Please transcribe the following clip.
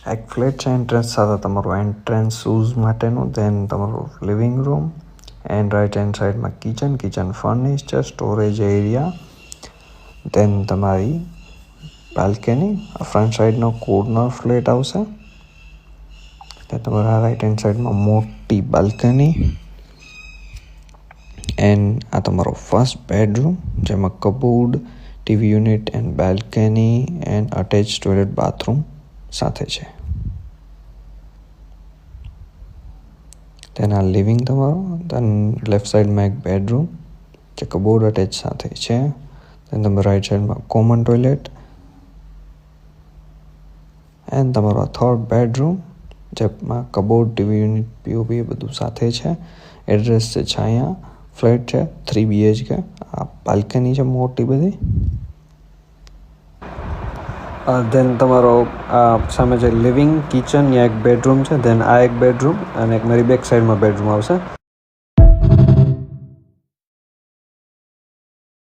એક ફ્લેટ છે એન્ટ્રન્સ સાથે તમારું એન્ટ્રન્સ શૂઝ માટેનું, ધેન તમારું living room and write hand સાઈડમાં કિચન ફર્નિશ છે, સ્ટોરેજ એરિયા, ધેન તમારી બાલ્કની, ફ્રન્ટ સાઈડનો કોર્નર ફ્લેટ આવશે, ત્યાં તમારા રાઇટ હેન્ડ સાઈડમાં મોટી બાલ્કની એન્ડ આ તમારો ફર્સ્ટ બેડરૂમ જેમાં cupboard, TV unit and balcony and attach toilet bathroom સાથે છે. તેના લિવિંગ તમારો, દેન લેફ્ટ સાઈડમાં એક બેડરૂમ જે કબોર્ડ અટેચ સાથે છે, દેન તમારા રાઈટ સાઈડમાં કોમન ટોયલેટ એન્ડ તમારો થર્ડ બેડરૂમ જેમાં કબોર્ડ, ટીવી યુનિટ, પીઓપી બધું સાથે છે. એડ્રેસ છે છાયા, ફ્લેટ છે 3 BHK. આ બાલ્કની છે મોટી બધી. ધેન તમારો આ સામે જે લિવિંગ, કિચન, યા એક બેડરૂમ છે, ધેન આ એક બેડરૂમ અને એક મારી બેક સાઈડમાં બેડરૂમ આવશે.